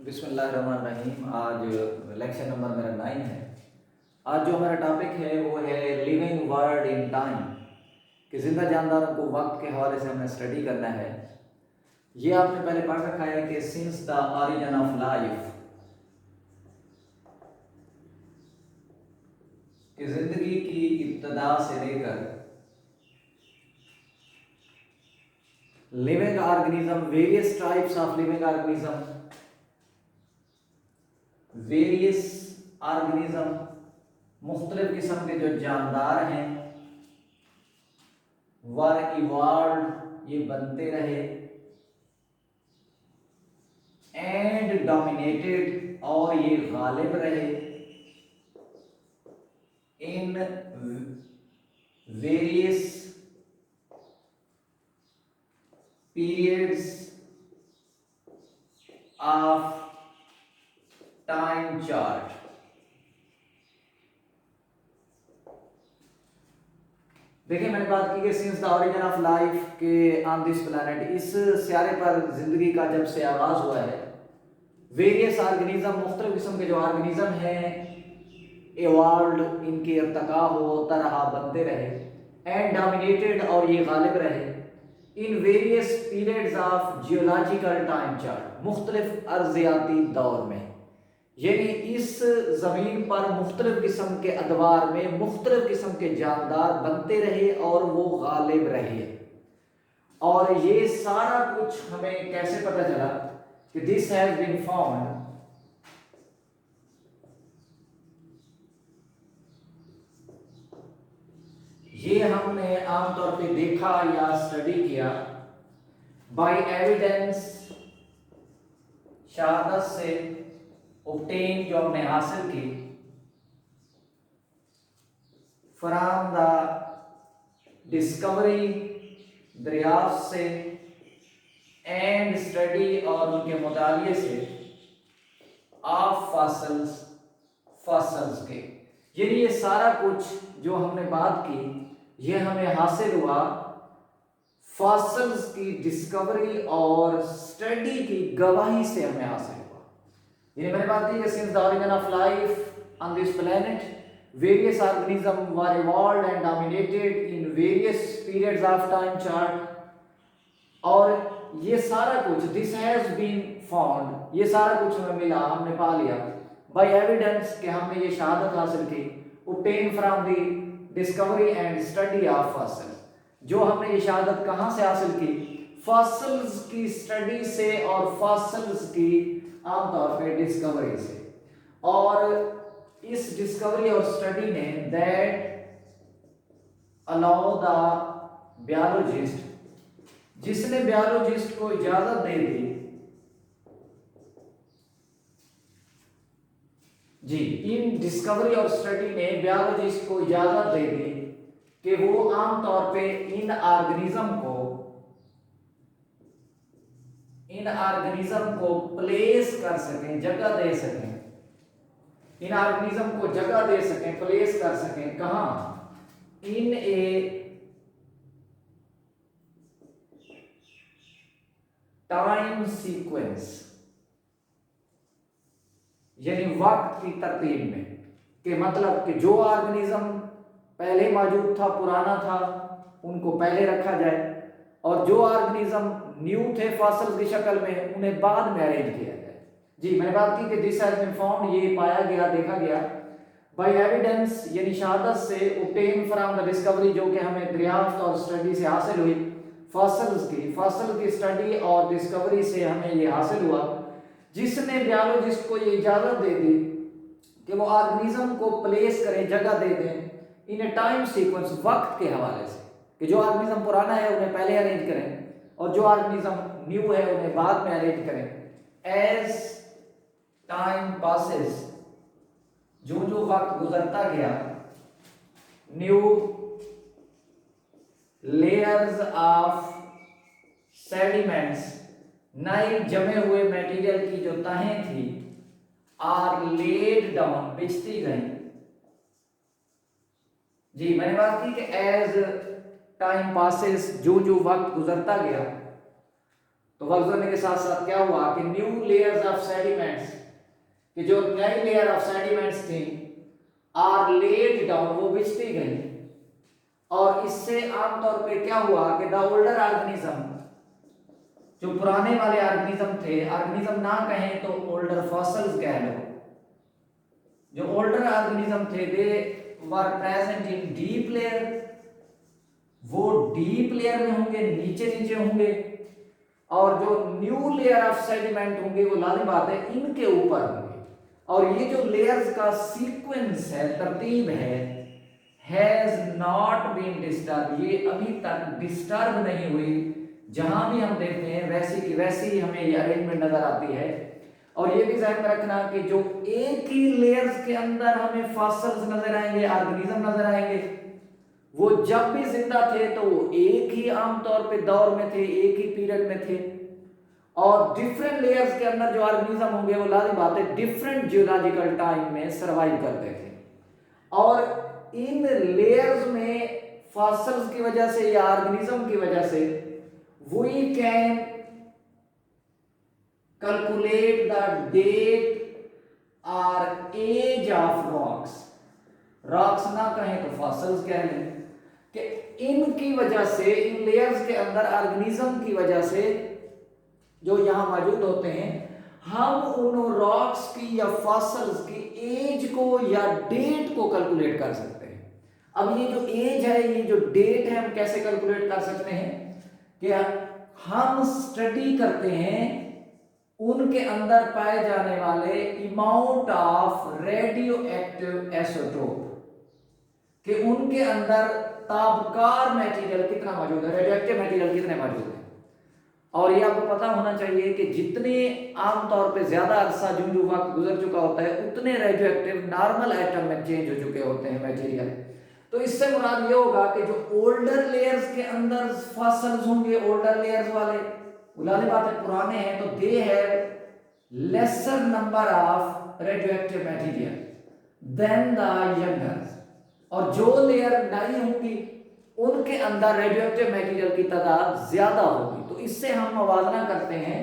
बिस्मिल्लाहिर्रहमानिर्रहीम। आज lecture number मेरा 9 है। आज जो हमारा टॉपिक है वो है लिविंग वर्ड इन टाइम, कि जिंदा जानदारों को वक्त के हवाले से हमें स्टडी करना है। ये आपने पहले पढ़ रखा है कि since the origin of life, कि जिंदगी की इब्तदा से लेकर living organism, various types of living organism, मुख्तलिफ किस्म के जो जानदार हैं वर इवॉल्व, ये बनते रहे, एंड डोमिनेटेड, और ये गालिब रहे, in various periods of time chart. देखिए, मैंने बात की कि since the origin of life के ऑन दिस प्लैनेट, इस स्यारे पर जिंदगी का जब से आगाज हुआ है, वेरियस ऑर्गेनिज्म, मुख्तलिफ किस्म के जो ऑर्गेनिज्म हैं इवॉल्व, इनके इर्तका होता रहा, बनते रहे, एंड डोमिनेटेड, और ये गालिब रहे, in various periods of geological time chart, मुख्तलिफ अर्जियाती दौर में। यानी इस ज़मीन पर मुख्तलिफ किस्म के अदवार में मुख्तलिफ किस्म के जानदार बनते रहे और वो गालिब रहे। और ये सारा कुछ हमें कैसे पता चला कि दिस हैज बीन फाउंड ये हमने आमतौर पे देखा या स्टडी किया बाय एविडेंस, शहादत से, ऑब्टेन, जो हमने हासिल की, फ्रॉम द डिस्कवरी, दरियाफ्त से, एंड स्टडी, और उनके मुतालिए से, ऑफ फॉसिल्स के। यानी ये सारा कुछ जो हमने बात की ये हमें हासिल हुआ फॉसिल्स की डिस्कवरी और स्टडी की गवाही से हमें हासिल हुआ। यानी मैंने बात की कि since the origin of life on this planet, various organism were evolved and dominated in various periods of time chart. और ये सारा कुछ, दिस हैज बीन फाउंड, ये सारा कुछ हमें मिला, हमने पा लिया बाय एविडेंस, कि हमने ये शहादत हासिल की, obtain from the discovery and study of fossils. जो हमने ये शहादत कहां से हासिल की? फॉसिल्स की स्टडी से और फॉसिल्स की आमतौर पे डिस्कवरी से। और इस डिस्कवरी और स्टडी ने दैट अलाउ द बायोलॉजिस्ट, जिसने बायोलॉजिस्ट को इजाजत दे दी जी, इन डिस्कवरी और स्टडी ने बायोलॉजिस्ट को इजाजत दे दी कि वो आमतौर पे इन ऑर्गेनिज्म को प्लेस कर सकें, जगह दे सकें, इन ऑर्गेनिज्म को जगह दे सकें, प्लेस कर सकें, कहां? इन ए टाइम सीक्वेंस, यानी वक्त की तरतीब में। कि मतलब कि जो ऑर्गेनिज्म पहले मौजूद था, पुराना था, उनको पहले रखा जाए, और जो ऑर्गेनिज्म न्यू थे फॉसिल की शक्ल में, उन्हें बाद में अरेंज किया जाए। जी, मैंने बात की कि दिस हैज बीन फाउंड, ये पाया गया, देखा गया बाय एविडेंस, यानी शहादत से, ऑब्टेन फ्रॉम द डिस्कवरी, जो कि हमें दरियाफ्त और स्टडी से हासिल हुई, फॉसिल की स्टडी और डिस्कवरी से हमें ये हासिल हुआ, जिसने बायोलॉजिस्ट को ये इजाजत दे दी कि वो ऑर्गेनिज्म को प्लेस करें, जगह दे दें इन टाइम सीक्वेंस, वक्त के हवाले से, कि जो ऑर्गेनिज्म पुराना है उन्हें पहले अरेंज करें और जो ऑर्गेनिज्म न्यू है उन्हें बाद में अरेंज करें। एज टाइम पासेस, जो जो वक्त गुजरता गया, न्यू लेयर्स ऑफ सेडिमेंट्स, नए जमे हुए मटेरियल की जो तहें थी, आर लेड डाउन, बिछती गई। जी, मैंने बात की कि एज टाइम पासेस, जो जो वक्त गुजरता गया, तो वक्त गुजरने के साथ साथ क्या हुआ कि न्यू लेयर्स ऑफ सेडिमेंट्स, कि जो नई लेयर ऑफ सेडिमेंट्स थी आर लेड डाउन, वो बिछती गई। और इससे आमतौर पे क्या हुआ कि द ओल्डर ऑर्गेनिज्म, जो पुराने वाले ऑर्गेनिज्म थे, ऑर्गेनिज्म ना कहें तो ओल्डर फॉसिल्स कह लो, जो ओल्डर ऑर्गेनिज्म थे they were present in deep layer, वो डीप लेयर में होंगे, नीचे नीचे होंगे। और जो न्यू लेयर ऑफ सेडिमेंट होंगे वो लाजिम बात है इनके ऊपर होंगे। और ये जो लेयर्स का सीक्वेंस है, तरतीब है, हैज नॉट बीन डिस्टर्ब, ये अभी तक डिस्टर्ब नहीं हुई। जहां भी हम देखते हैं वैसी की वैसी हमें ये अरेंजमेंट नजर आती है। और ये भी ध्यान में रखना कि जो एक ही लेयर्स के अंदर हमें फॉसिल्स नजर आएंगे, ऑर्गेनिज्म नजर आएंगे, वो जब भी जिंदा थे तो वो एक ही आमतौर पे दौर में थे, एक ही पीरियड में थे। और डिफरेंट लेयर्स के अंदर जो ऑर्गेनिज्म होंगे वो लाजिम बात है डिफरेंट जियोलॉजिकल टाइम में सरवाइव करते थे। और इन लेयर्स में फॉसिल्स की वजह से या ऑर्गेनिज्म की वजह से we can calculate the date और एज ऑफ रॉक्स। रॉक्स ना कहें तो फॉसिल्स कह लें कि इनकी वजह से, इन लेयर्स के अंदर ऑर्गेनिज्म की वजह से जो यहां मौजूद होते हैं, हम उन रॉक्स की या फॉसिल्स की एज को या डेट को कैलकुलेट कर सकते हैं। अब ये जो एज है, ये जो डेट है, हम कैसे कैलकुलेट कर सकते हैं कि हम स्टडी करते हैं उनके अंदर पाए जाने वाले amount of radio active isotope, कि उनके अंदर ताबकार मटेरियल कितना मौजूद है, रेडियो एक्टिव मटेरियल कितने मौजूद है। और ये आपको पता होना चाहिए कि जितने आमतौर पे ज्यादा अरसा जो वक्त गुजर चुका होता है, उतने रेडियो एक्टिव नॉर्मल एटम में चेंज हो चुके होते हैं मटेरियल। तो इससे मुराद ये होगा कि जो ओल्डर लेयर्स के अंदर फॉसिल्स होंगे, ओल्डर लेयर्स वाले, बुलाने बात है पुराने हैं, तो they have lesser number of radioactive material than the younger. और जो लेयर नई होंगी उनके अंदर रेडियोएक्टिव मटेरियल की तादाद ज्यादा होगी। तो इससे हम मवाजना करते हैं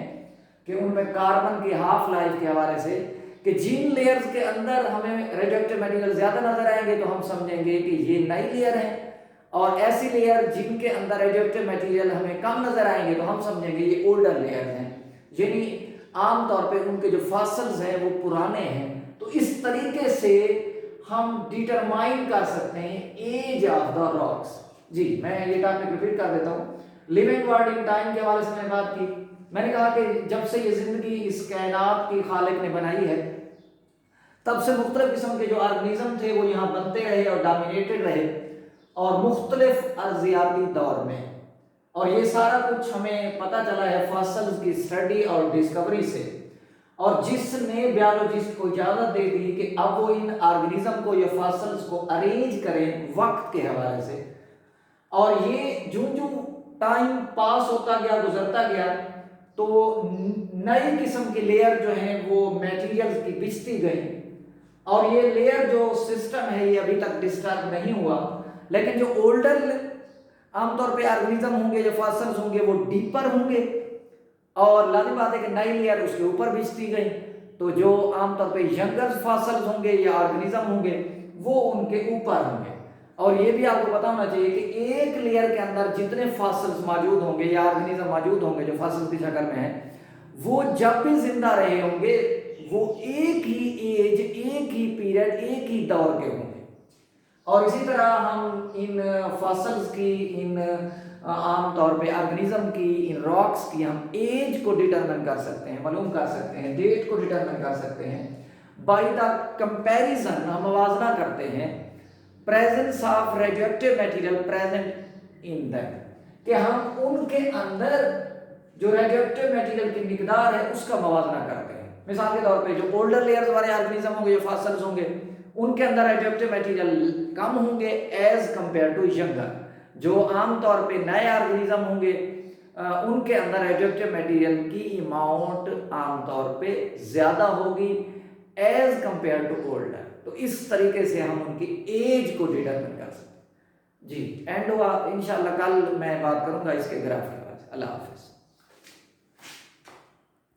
कि उनमें कार्बन की हाफ लाइफ के हवाले से कि जिन लेयर्स के अंदर हमें रेडियोएक्टिव मटेरियल ज्यादा नजर आएंगे तो हम समझेंगे कि ये नई लेयर है, और ऐसी लेयर जिनके अंदर रेडियोएक्टिव मटेरियल हमें कम नजर आएंगे तो हम समझेंगे ये ओल्डर लेयर हैं, यानी आमतौर पे उनके जो फॉसिल्स हैं वो पुराने हैं। तो इस तरीके से हम डिटरमाइन कर सकते हैं एज ऑफ द रॉक्स। जी, मैं ये टॉपिक रिपीट कर देता हूँ। लिविंग वर्ल्ड इन टाइम के हवाले से मैंने बात की। मैंने कहा कि जब से ये जिंदगी इस कायनात की खालिक ने बनाई है, तब से मुख्तलिफ किस्म के जो ऑर्गेनिज्म थे वो यहाँ बनते रहे और डोमिनेटेड रहे, और मुख्तलिफ अर्जियाती दौर में। और ये सारा कुछ हमें पता चला है फॉसिल्स की स्टडी और डिस्कवरी से। और जिसने बायोलॉजिस्ट को इजाजत दे दी कि अब वो इन ऑर्गेनिज्म को या फॉसिल्स को अरेंज करें वक्त के हवाले से। और ये जो टाइम पास होता गया, गुजरता गया, तो नई किस्म की लेयर जो है वो मटेरियल्स की बिछती गई। और ये लेयर जो सिस्टम है ये अभी तक डिस्टर्ब नहीं हुआ, लेकिन जो ओल्डर आमतौर पे ऑर्गेनिज्म होंगे, जो फॉसिल्स होंगे, वो डीपर होंगे, और लाजिम बात है कि नई लेयर उसके ऊपर बिछती गई। तो जो आमतौर पे यंगर फॉसिल्स होंगे या ऑर्गेनिज्म होंगे वो उनके ऊपर होंगे। और ये भी आपको पता होना चाहिए कि एक लेयर के अंदर जितने फॉसिल्स मौजूद होंगे या ऑर्गेनिज्म मौजूद होंगे जो फॉसिल्स की शक्ल में है, वो जब भी जिंदा रहे होंगे वो एक ही एज, एक ही पीरियड, एक ही दौर के होंगे। और इसी तरह हम इन फॉसिल्स की, इन आमतौर पे ऑर्गेनिज्म की, इन रॉक्स की हम एज को डिटरमिन कर सकते हैं, मालूम कर सकते हैं, डेट को डिटरमिन कर सकते हैं बाय द कंपैरिजन। हम मवाजना करते हैं presence of radioactive material present in them, कि हम उनके अंदर जो रेडियोएक्टिव मटेरियल की मिकदार है उसका मवाजना करते हैं। मिसाल के तौर पे जो ओल्डर लेयर्स वाले ऑर्गेनिज्म होंगे, जो फॉसिल्स होंगे, उनके अंदर रेडियोएक्टिव मटेरियल कम होंगे एज कंपेयर टू यंगर। जो आमतौर पे नए ऑर्गेनिज्म होंगे उनके अंदर रेडियोएक्टिव मटेरियल की अमाउंट आमतौर पे ज्यादा होगी एज कंपेयर टू ओल्डर। तो इस तरीके से हम उनकी एज को डिटरमिन कर सकते हैं। जी, एंड हुआ। इंशाल्लाह कल मैं बात करूंगा इसके ग्राफ के बाद। अल्लाह हाफिज।